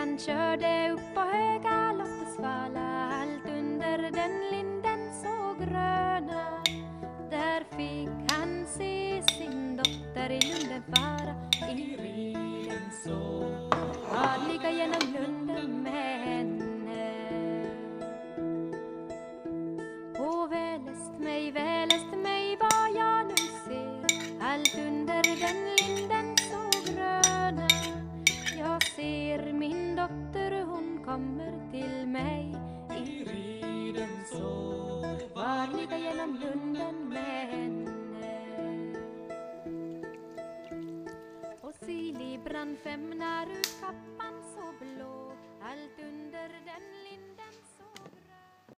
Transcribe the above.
Han körde upp på höga Lottesvala, allt under den linden så gröna. Där fick han se sin dotter i lunden fara, i riden så varliga genom lunden med henne. Och välest mig vad jag nu ser, allt under den linden så gröna. Jag ser min dotter, hon kommer till mig, i riden så varliga genom lunden med henne. Och Sili brann 5 när ut kappan så blå, allt under den linden.